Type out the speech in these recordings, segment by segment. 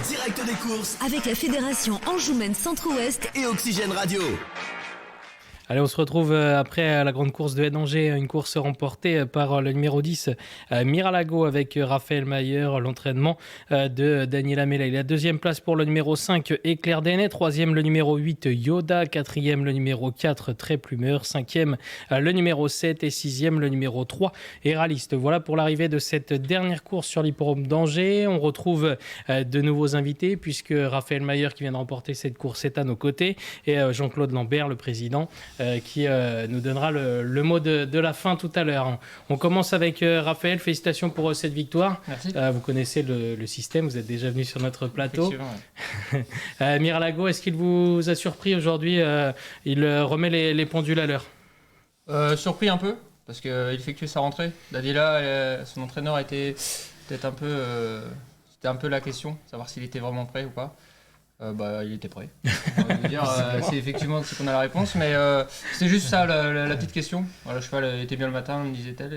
direct des courses avec la Fédération Anjoumen Centre-Ouest et Oxygène Radio. Allez, on se retrouve après la grande course de Haine-Angers, une course remportée par le numéro 10, Miralago, avec Raphaël Mayer, l'entraînement de Daniel Amela. La deuxième place pour le numéro 5, Éclair Dénet, troisième le numéro 8, Yoda, quatrième le numéro 4, Très Plumeur, cinquième le numéro 7 et sixième le numéro 3, Héraliste. Voilà pour l'arrivée de cette dernière course sur l'hippodrome d'Angers. On retrouve de nouveaux invités puisque Raphaël Mayer, qui vient de remporter cette course, est à nos côtés, et Jean-Claude Lambert, le président, qui nous donnera le mot de la fin tout à l'heure. On commence avec Raphaël. Félicitations pour cette victoire. Merci. Vous connaissez le système, vous êtes déjà venu sur notre plateau. Ouais. Miralago, est-ce qu'il vous a surpris aujourd'hui? Il remet les pendules à l'heure. Surpris un peu, parce qu'il effectue sa rentrée. Dadila, son entraîneur, était peut-être un peu... c'était un peu la question, savoir s'il était vraiment prêt ou pas. Il était prêt. C'est effectivement ce qu'on a la réponse, mais c'est juste ça la petite question. Voilà, le cheval était bien le matin, me disait-elle,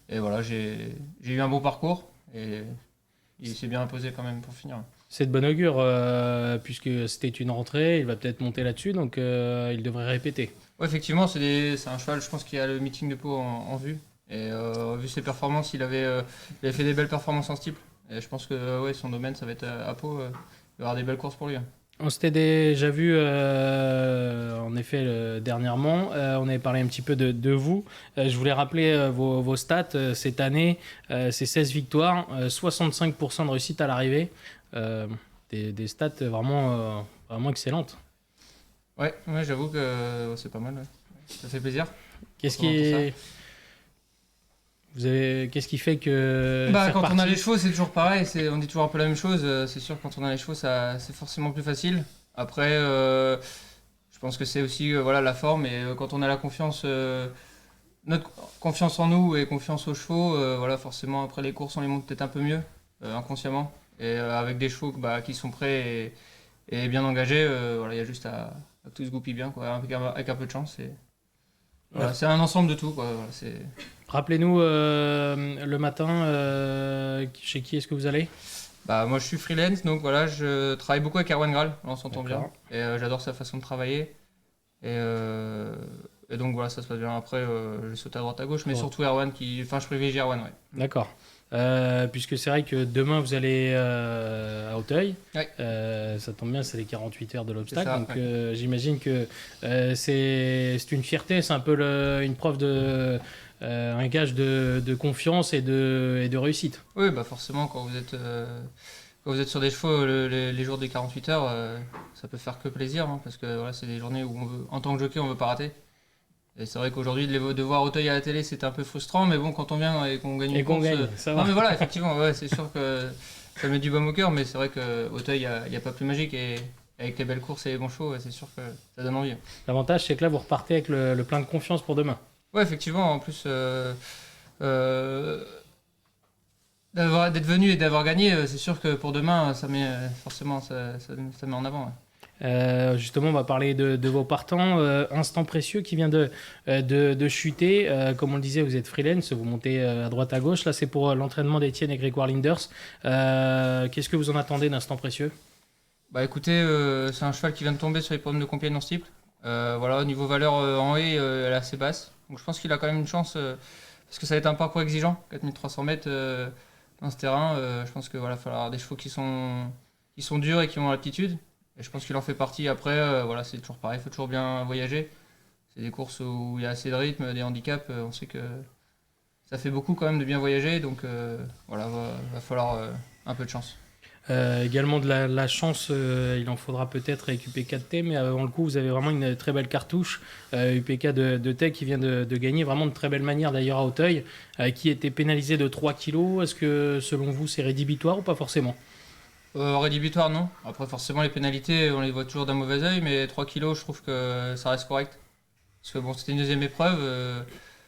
et voilà, j'ai eu un beau parcours et il s'est bien imposé quand même pour finir. C'est de bon augure, puisque c'était une rentrée, il va peut-être monter là-dessus, donc il devrait répéter. Ouais, effectivement, c'est un cheval, je pense, qui a le meeting de Pau en vue. Et vu ses performances, il avait fait des belles performances en steeple. Et je pense que son domaine, ça va être à Pau. Il va y avoir des belles courses pour lui. On s'était déjà vu, en effet, dernièrement. On avait parlé un petit peu de vous. Je voulais rappeler vos stats. Cette année, c'est 16 victoires, 65% de réussite à l'arrivée. Des stats vraiment excellentes. Ouais, j'avoue que c'est pas mal. Ouais. Ça fait plaisir. Qu'est-ce qui fait que... Quand on a les chevaux, c'est toujours pareil. On dit toujours un peu la même chose. C'est sûr que quand on a les chevaux, c'est forcément plus facile. Après, je pense que c'est aussi la forme. Et quand on a la confiance, notre confiance en nous et confiance aux chevaux, forcément, après les courses, on les monte peut-être un peu mieux, inconsciemment. Et avec des chevaux qui sont prêts et bien engagés, il y a juste à que tout se goupille bien, quoi, avec un peu de chance. Voilà, c'est un ensemble de tout, quoi. Rappelez-nous le matin, chez qui est-ce que vous allez? Moi je suis freelance, donc voilà, je travaille beaucoup avec Erwan Graal, on s'entend bien. D'accord. Et j'adore sa façon de travailler. Et donc voilà, ça se passe bien. Après, je saute à droite à gauche, mais surtout Erwan je privilégie Erwan, ouais. D'accord. Puisque c'est vrai que demain vous allez à Auteuil. Ouais. Ça tombe bien, c'est les 48 heures de l'obstacle. Ça, donc ouais. j'imagine que c'est une fierté, c'est un peu une preuve un gage de confiance et de réussite. Oui, forcément, quand vous êtes sur des chevaux les jours des 48 heures, ça peut faire que plaisir, hein, parce que c'est des journées où en tant que jockey, on veut pas rater. Et c'est vrai qu'aujourd'hui, de voir Auteuil à la télé, c'était un peu frustrant, mais bon, quand on vient et qu'on gagne une course... ça va. Non, mais voilà, effectivement, c'est sûr que ça met du baume au cœur, mais c'est vrai qu'Auteuil, il n'y a pas plus magique, et avec les belles courses et les bons chevaux, c'est sûr que ça donne envie. L'avantage, c'est que là, vous repartez avec le plein de confiance pour demain. Ouais, effectivement, en plus, d'être venu et d'avoir gagné, c'est sûr que pour demain, ça met en avant. Ouais. Justement, on va parler de vos partants. Instant Précieux qui vient de chuter. Comme on le disait, vous êtes freelance, vous montez à droite à gauche. Là, c'est pour l'entraînement d'Étienne et Grégoire Linders. Qu'est-ce que vous en attendez d'Instant Précieux? Écoutez, c'est un cheval qui vient de tomber sur les pommes de Compiègne en steeple. Au niveau valeur en haie, elle est assez basse. Donc je pense qu'il a quand même une chance, parce que ça va être un parcours exigeant, 4300 mètres dans ce terrain. Je pense qu'il va falloir des chevaux qui sont durs et qui ont l'aptitude. Et je pense qu'il en fait partie. Après, c'est toujours pareil, il faut toujours bien voyager. C'est des courses où il y a assez de rythme, des handicaps. On sait que ça fait beaucoup quand même de bien voyager. Donc va falloir un peu de chance. Également de la chance, il en faudra peut-être avec UPK-T, mais avant le coup, vous avez vraiment une très belle cartouche. UPK de Tech qui vient de gagner vraiment de très belle manière d'ailleurs à Auteuil, qui était pénalisé de 3 kilos. Est-ce que selon vous, c'est rédhibitoire ou pas forcément? Rédhibitoire, non. Après, forcément, les pénalités, on les voit toujours d'un mauvais œil, mais 3 kilos, je trouve que ça reste correct. Parce que c'était une deuxième épreuve,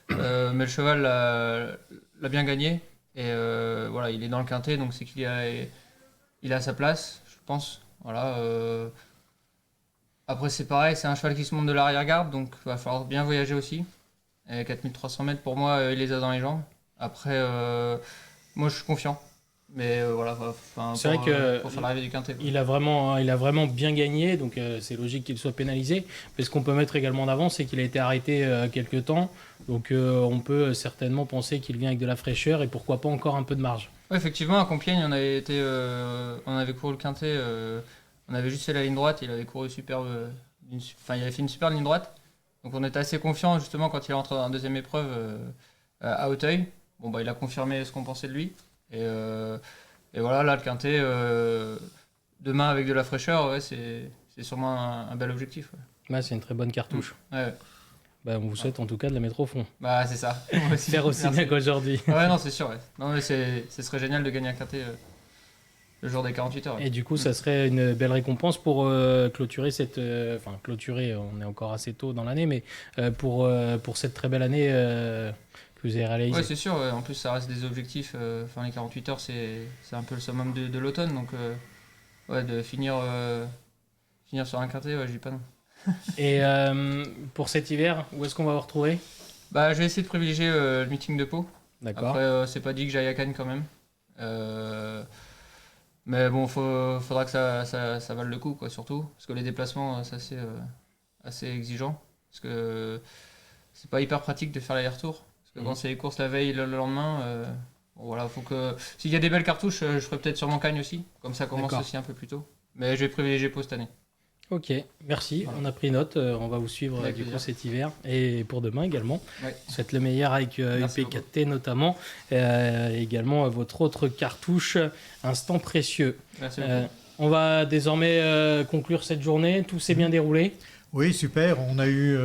mais le cheval l'a bien gagné. Et il est dans le quintet, donc c'est qu'il a sa place, je pense. Après, c'est pareil, c'est un cheval qui se monte de l'arrière-garde, donc il va falloir bien voyager aussi. Et 4300 mètres, pour moi, il les a dans les jambes. Après, moi, je suis confiant. Mais voilà, C'est vrai que pour faire l'arrivée du quintet. il a vraiment bien gagné, donc c'est logique qu'il soit pénalisé. Mais ce qu'on peut mettre également en avant, c'est qu'il a été arrêté quelques temps, donc on peut certainement penser qu'il vient avec de la fraîcheur et pourquoi pas encore un peu de marge. Ouais, effectivement, à Compiègne, on avait couru le quintet, on avait juste fait la ligne droite, il avait couru il avait fait une super ligne droite. Donc on était assez confiant justement quand il est rentré dans la deuxième épreuve à Auteuil. Bon bah il a confirmé ce qu'on pensait de lui. Et voilà, là le quintet, demain avec de la fraîcheur, ouais, c'est sûrement un bel objectif. Ouais. Là, c'est une très bonne cartouche. Ouais. Bah, on vous souhaite en tout cas de la mettre au fond. Bah c'est ça. Faire aussi bien qu'aujourd'hui. Ouais, non, c'est sûr. Ouais. Non, mais ce serait génial de gagner un quintet le jour des 48 heures. Ouais. Et du coup, ça serait une belle récompense pour clôturer clôturer, on est encore assez tôt dans l'année, mais pour cette très belle année que vous avez réalisée. Ouais, c'est sûr. Ouais. En plus, ça reste des objectifs. Les 48 heures, c'est un peu le summum de l'automne. Donc, ouais, de finir sur un quintet, ouais, je dis pas non. Et pour cet hiver, où est-ce qu'on va vous retrouver ? Bah, je vais essayer de privilégier le meeting de Pau. D'accord. Après, c'est pas dit que j'aille à Cannes quand même. Mais bon, faudra que ça vale le coup, quoi, surtout. Parce que les déplacements, c'est assez exigeant. Parce que c'est pas hyper pratique de faire l'aller-retour. Parce que quand c'est les courses la veille, le lendemain, bon, voilà, faut que. S'il y a des belles cartouches, je ferai peut-être sur Moncagne aussi. Comme ça commence aussi un peu plus tôt. Mais je vais privilégier Pau cette année. Ok, merci. Voilà. On a pris note. On va vous suivre du coup cet hiver et pour demain également. Ouais. Je souhaite le meilleur avec UP4T notamment. Également votre autre cartouche, Instant Précieux. Merci beaucoup. On va désormais conclure cette journée. Tout s'est bien déroulé ? Oui, super. On a eu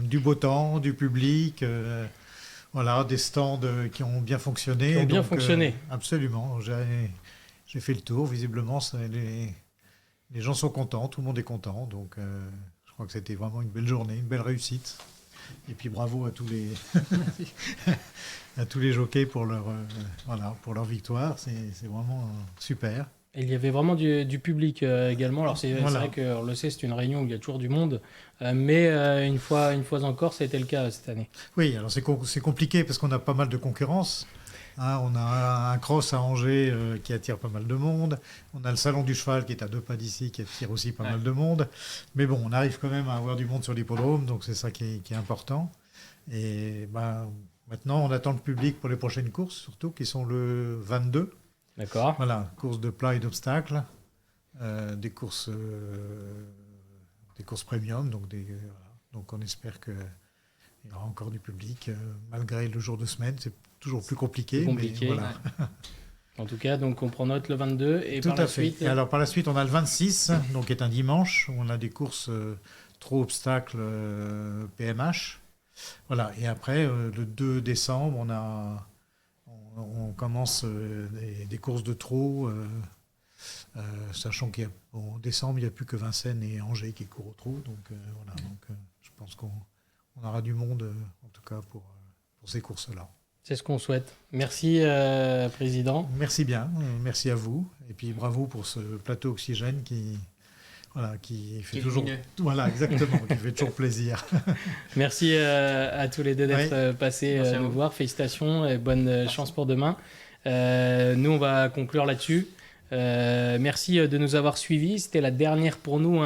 du beau temps, du public, voilà, des stands qui ont bien fonctionné. Qui ont bien fonctionné. Absolument. J'ai fait le tour. Visiblement, les gens sont contents, tout le monde est content, donc je crois que c'était vraiment une belle journée, une belle réussite. Et puis bravo à tous les à tous les jockeys pour leur victoire, c'est vraiment super. Et il y avait vraiment du public également. Alors c'est vrai qu'on le sait, c'est une réunion où il y a toujours du monde, mais une fois encore, ça a été le cas cette année. Oui, alors c'est compliqué parce qu'on a pas mal de concurrence. On a un cross à Angers qui attire pas mal de monde. On a le salon du cheval qui est à 2 pas d'ici qui attire aussi pas mal de monde. Mais bon, on arrive quand même à avoir du monde sur l'hippodrome, donc c'est ça qui est important. Et maintenant, on attend le public pour les prochaines courses, surtout qui sont le 22. D'accord. Voilà, courses de plat et d'obstacles, des courses premium, donc on espère qu'il y aura encore du public malgré le jour de semaine. C'est toujours plus compliqué. Mais voilà. En tout cas, donc on prend note le 22 et tout par à la fait. suite. Et alors par la suite, on a le 26, donc qui est un dimanche où on a des courses trop obstacles PMH. Voilà. Et après, le 2 décembre, on commence des courses de trot, sachant qu'en décembre, il n'y a plus que Vincennes et Angers qui courent au trot. Donc voilà. Donc je pense qu'on aura du monde, en tout cas pour ces courses-là. C'est ce qu'on souhaite. Merci, Président. Merci bien. Merci à vous. Et puis bravo pour ce plateau Oxygène qui fait toujours... Voilà, exactement, qui fait toujours plaisir. Merci à tous les deux d'être passés nous voir. Félicitations et bonne chance pour demain. Nous, on va conclure là-dessus. Merci de nous avoir suivis. C'était la dernière pour nous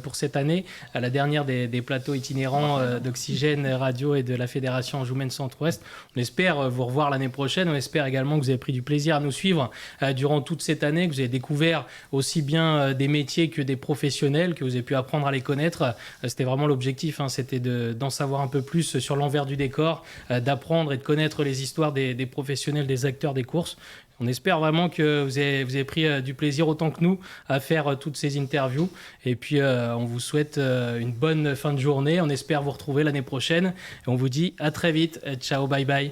pour cette année, la dernière des plateaux itinérants d'Oxygène Radio et de la Fédération Anjoumen Centre-Ouest. On espère vous revoir l'année prochaine. On espère également que vous avez pris du plaisir à nous suivre durant toute cette année, que vous avez découvert aussi bien des métiers que des professionnels, que vous avez pu apprendre à les connaître. C'était vraiment l'objectif, c'était d'en savoir un peu plus sur l'envers du décor, d'apprendre et de connaître les histoires des professionnels, des acteurs des courses. On espère vraiment que vous avez pris du plaisir autant que nous à faire toutes ces interviews. Et puis, on vous souhaite une bonne fin de journée. On espère vous retrouver l'année prochaine. Et on vous dit à très vite. Ciao, bye bye.